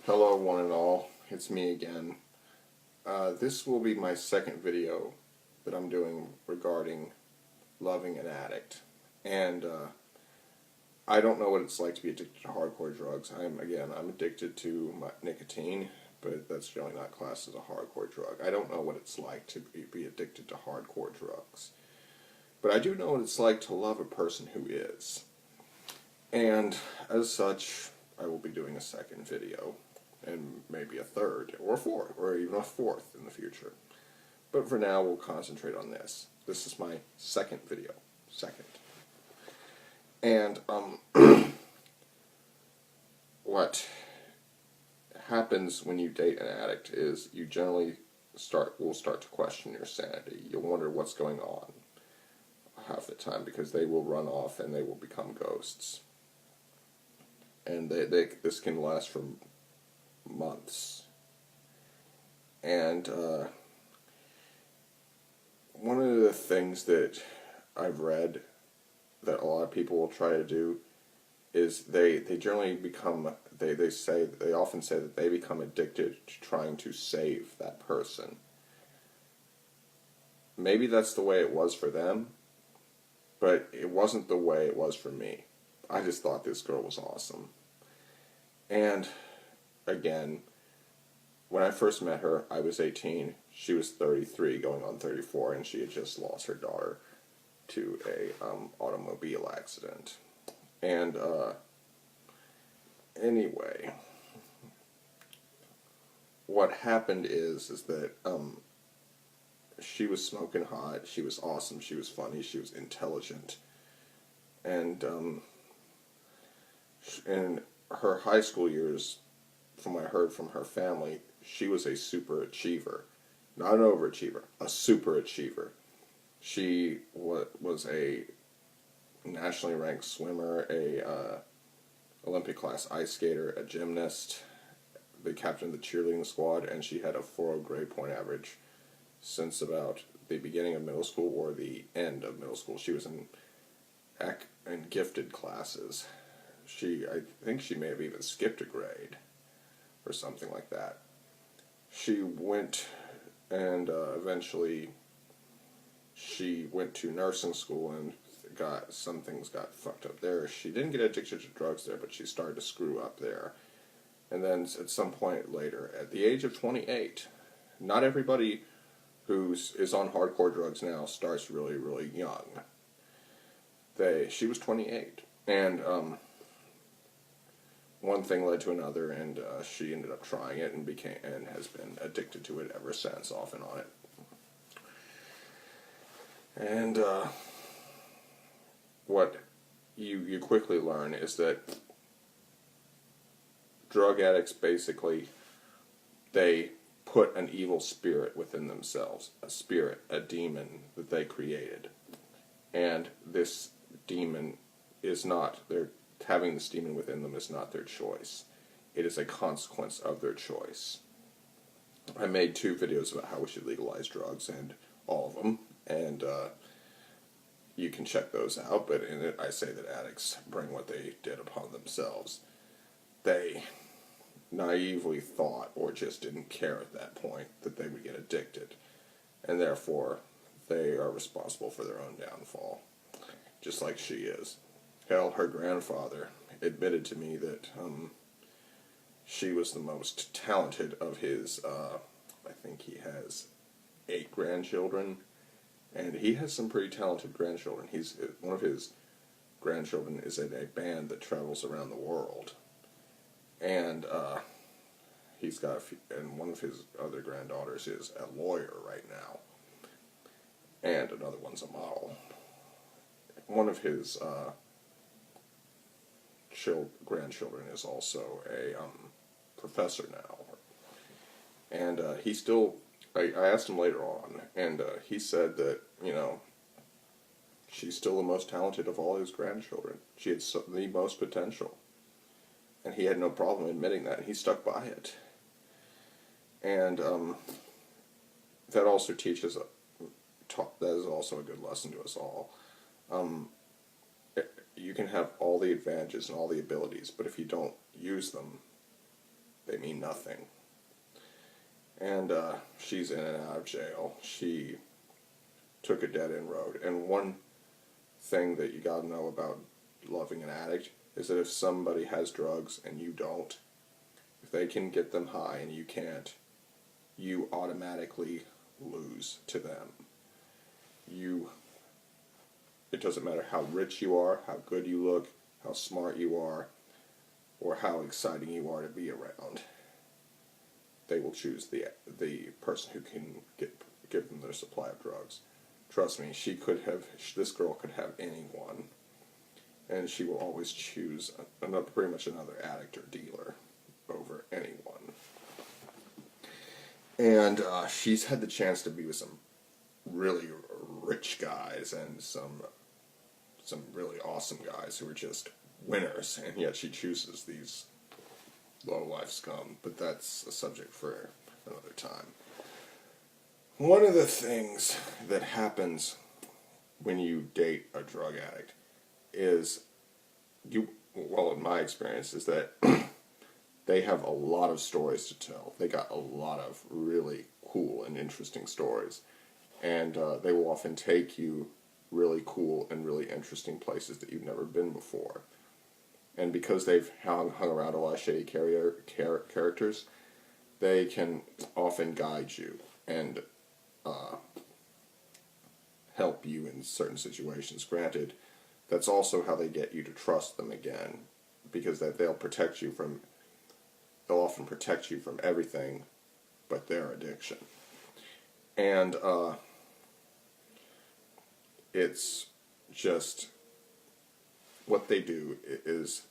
Hello one and all, it's me again. This will be my second video that I'm doing regarding loving an addict. And I don't know what it's like to be addicted to hardcore drugs. I'm addicted to nicotine, but that's generally not classed as a hardcore drug. I don't know what it's like to be addicted to hardcore drugs. But I do know what it's like to love a person who is. And as such, I will be doing a second video, and maybe a third, or a fourth, or even a fourth in the future. But for now, we'll concentrate on this. This is my second video. And, what happens when you date an addict is you generally will start to question your sanity. You'll wonder what's going on half the time, because they will run off and they will become ghosts. And this can last for months. And one of the things that I've read that a lot of people will try to do is they generally become, they often say that they become addicted to trying to save that person. Maybe that's the way it was for them, but it wasn't the way it was for me. I just thought this girl was awesome. And again, when I first met her, I was 18. She was 33, going on 34, and she had just lost her daughter to a automobile accident. And anyway, what happened is that she was smoking hot. She was awesome. She was funny. She was intelligent, and in her high school years, from what I heard from her family, she was a super achiever. Not an overachiever, a super achiever. She was a nationally ranked swimmer, a Olympic class ice skater, a gymnast, the captain of the cheerleading squad, and she had a 4.0 grade point average since about the beginning of middle school or the end of middle school. She was in gifted classes. I think she may have even skipped a grade or something like that. She went and eventually she went to nursing school, and some things got fucked up there. She didn't get addicted to drugs there, but she started to screw up there. And then at some point later, at the age of 28, not everybody who is on hardcore drugs now starts really, really young. She was 28, and one thing led to another, and she ended up trying it and has been addicted to it ever since, off and on it. And what you quickly learn is that drug addicts basically, they put an evil spirit within themselves, a demon that they created, and this demon is not having this demon within them is not their choice. It is a consequence of their choice. I made 2 videos about how we should legalize drugs, and all of them, and you can check those out, but in it I say that addicts bring what they did upon themselves. They naively thought, or just didn't care at that point, that they would get addicted, and therefore they are responsible for their own downfall, just like she is. Hell, her grandfather admitted to me that she was the most talented of his, I think he has 8 grandchildren, and he has some pretty talented grandchildren. One of his grandchildren is in a band that travels around the world, and he's got and one of his other granddaughters is a lawyer right now, and another one's a model. One of his grandchildren is also a professor now, and he still. I asked him later on, and he said that she's still the most talented of all his grandchildren. She had the most potential, and he had no problem admitting that, and he stuck by it. And that also teaches. That is also a good lesson to us all. You can have all the advantages and all the abilities, but if you don't use them, they they mean nothing. And she's in and out of jail. She took a dead-end road. And one thing that you got to know about loving an addict is that if somebody has drugs and you don't, if they can get them high and you can't, you automatically lose to them. It doesn't matter how rich you are, how good you look, how smart you are, or how exciting you are to be around. They will choose the person who can give them their supply of drugs. Trust me, this girl could have anyone, and she will always choose pretty much another addict or dealer over anyone. And she's had the chance to be with some really rich guys and some really awesome guys who are just winners, and yet she chooses these low-life scum. But that's a subject for another time. One of the things that happens when you date a drug addict is in my experience, is that they have a lot of stories to tell. They got a lot of really cool and interesting stories. And they will often take you really cool and really interesting places that you've never been before. And because they've hung around a lot of shady characters, they can often guide you and help you in certain situations. Granted, that's also how they get you to trust them again, because they'll often protect you from everything but their addiction. And it's just what they do is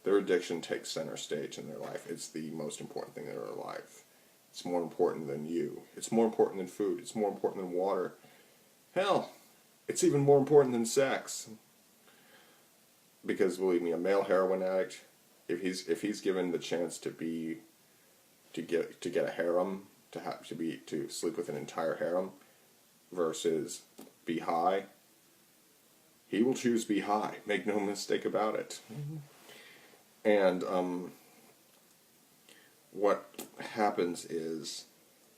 their addiction takes center stage in their life. It's the most important thing in their life. It's more important than you. It's more important than food. It's more important than water. Hell, it's even more important than sex. Because believe me, a male heroin addict, if he's given the chance to get a harem, to sleep with an entire harem, versus be high, he will choose be high. Make no mistake about it. Mm-hmm. And what happens is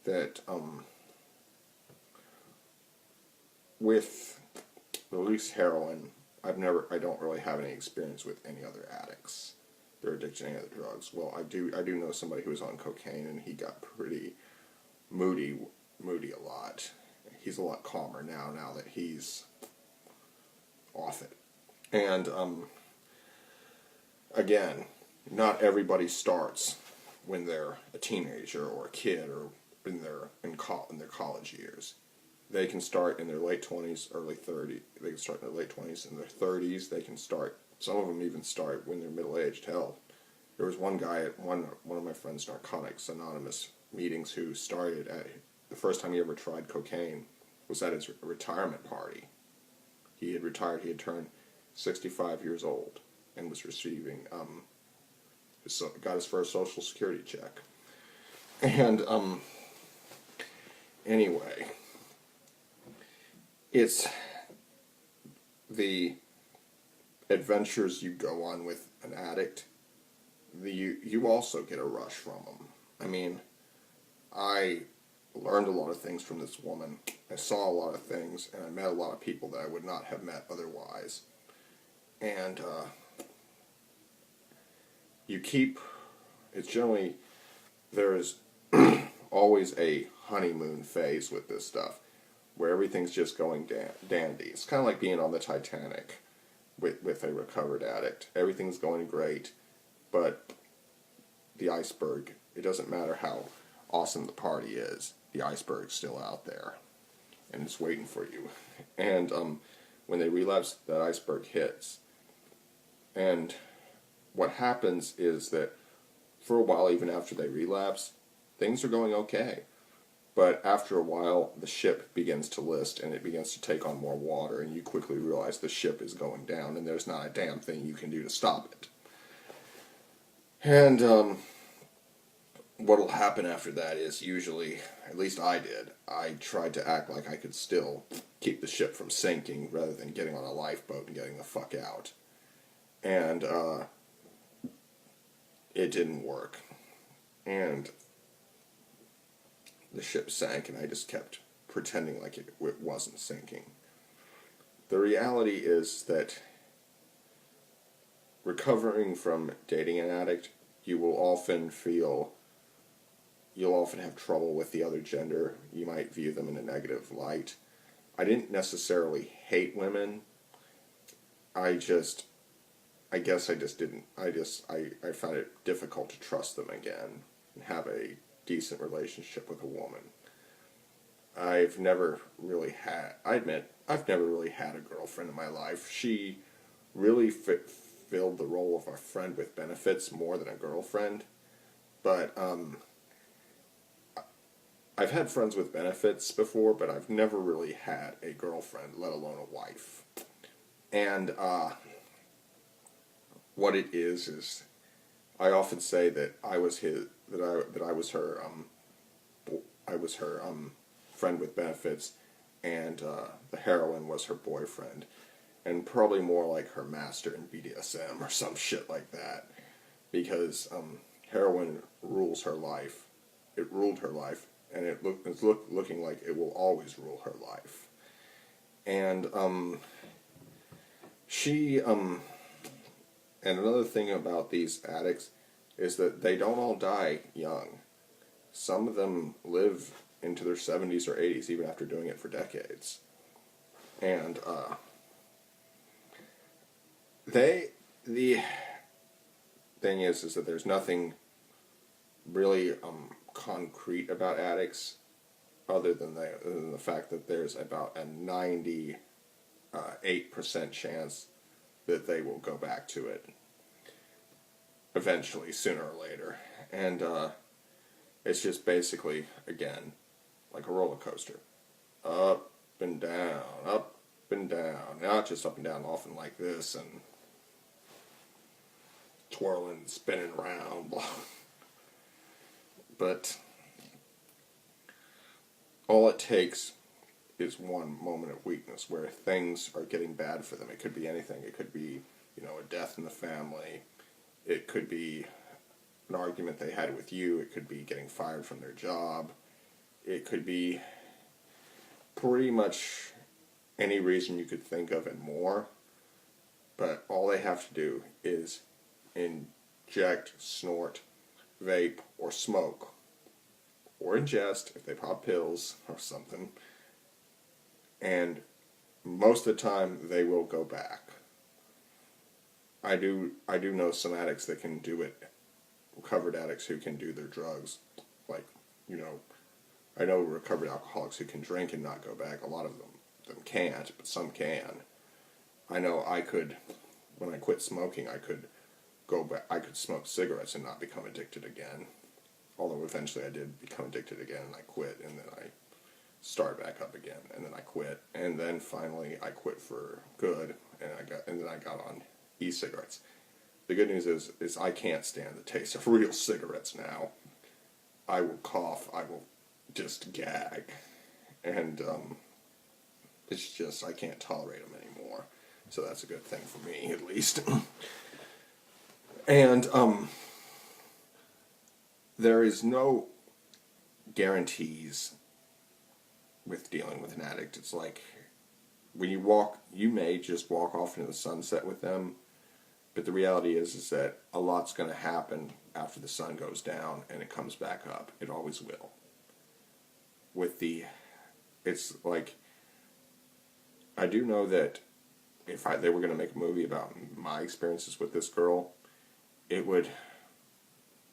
that with at least heroin, I don't really have any experience with any other addicts, their addiction to any other drugs. Well, I do know somebody who was on cocaine, and he got pretty moody a lot. He's a lot calmer now that he's off it. And again, not everybody starts when they're a teenager or a kid or in their college years. They can start in their late 20s, early 30s. They can start in their late 20s, in their 30s. They can start. Some of them even start when they're middle-aged. Hell, there was one guy at one of my friend's Narcotics Anonymous meetings who started at the first time he ever tried cocaine was at his retirement party. He had retired. He had turned 65 years old and was receiving got his first Social Security check. And anyway, it's the adventures you go on with an addict. You also get a rush from them. I mean, I learned a lot of things from this woman. I saw a lot of things, and I met a lot of people that I would not have met otherwise. And there's always a honeymoon phase with this stuff, where everything's just going dandy. It's kind of like being on the Titanic with a recovered addict. Everything's going great, but the iceberg, it doesn't matter how awesome the party is, the iceberg's still out there, and it's waiting for you. And when they relapse, that iceberg hits. And what happens is that for a while, even after they relapse, things are going okay. But after a while, the ship begins to list, and it begins to take on more water, and you quickly realize the ship is going down, and there's not a damn thing you can do to stop it. And what'll happen after that is usually, at least I did, I tried to act like I could still keep the ship from sinking rather than getting on a lifeboat and getting the fuck out. And it didn't work. the ship sank, and I just kept pretending like it wasn't sinking. The reality is that recovering from dating an addict, you'll often have trouble with the other gender. You might view them in a negative light. I didn't necessarily hate women. I guess I just didn't. I found it difficult to trust them again and have a decent relationship with a woman. I admit, I've never really had a girlfriend in my life. She really filled the role of a friend with benefits more than a girlfriend. But, I've had friends with benefits before, but I've never really had a girlfriend, let alone a wife. And, what it is I often say that I was her friend with benefits, and the heroine was her boyfriend, and probably more like her master in BDSM or some shit like that, because heroin rules her life. It ruled her life, and it's looking like it will always rule her life. And and another thing about these addicts is that they don't all die young. Some of them live into their 70s or 80s even after doing it for decades. And the thing is that there's nothing really concrete about addicts other than the fact that there's about a 98% chance that they will go back to it eventually, sooner or later. And it's just basically, again, like a roller coaster. Up and down, up and down. Not just up and down, often like this, and twirling, spinning around, blah. But all it takes is one moment of weakness where things are getting bad for them. It could be anything. It could be, a death in the family. It could be an argument they had with you. It could be getting fired from their job. It could be pretty much any reason you could think of and more. But all they have to do is inject, snort, vape, or smoke, or ingest if they pop pills or something. And most of the time they will go back. I do know some addicts that can do it, recovered addicts who can do their drugs. Like, I know recovered alcoholics who can drink and not go back. A lot of them can't, but some can. I know when I quit smoking, I could go back. I could smoke cigarettes and not become addicted again. Although eventually I did become addicted again, and I quit, and then I started back up again, and then I quit, and then finally I quit for good, and then I got on e-cigarettes. The good news is I can't stand the taste of real cigarettes now. I will cough, I will just gag, and it's just, I can't tolerate them anymore. So that's a good thing for me, at least. And there is no guarantees with dealing with an addict. It's like when you may just walk off into the sunset with them, but the reality is that a lot's going to happen after the sun goes down and it comes back up. It always will. It's like, I do know that if they were going to make a movie about my experiences with this girl, it would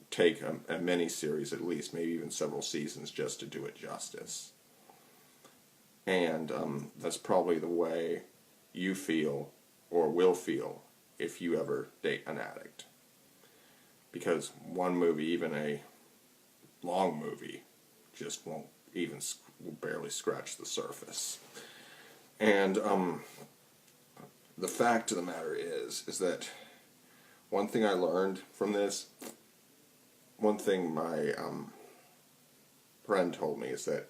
take a mini-series at least, maybe even several seasons just to do it justice. And that's probably the way you feel or will feel if you ever date an addict. Because one movie, even a long movie, just will barely scratch the surface. And the fact of the matter is that one thing I learned from this, one thing my friend told me is that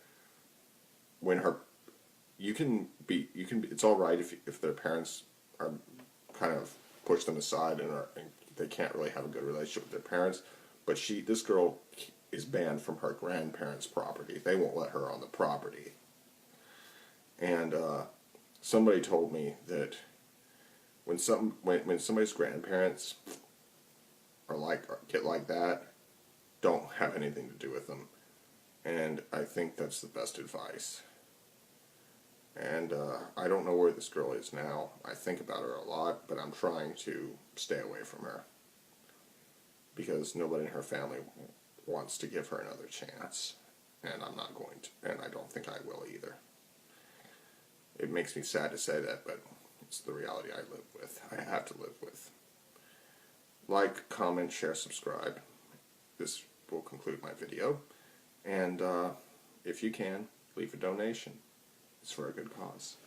it's all right if their parents are kind of push them aside and they can't really have a good relationship with their parents, but this girl is banned from her grandparents' property. They won't let her on the property. And somebody told me that when somebody's grandparents get like that, don't have anything to do with them. And I think that's the best advice. And I don't know where this girl is now. I think about her a lot, but I'm trying to stay away from her. Because nobody in her family wants to give her another chance. And I'm not going to. And I don't think I will either. It makes me sad to say that, but it's the reality I live with. I have to live with. Like, comment, share, subscribe. This will conclude my video. And if you can, leave a donation. It's for a good cause.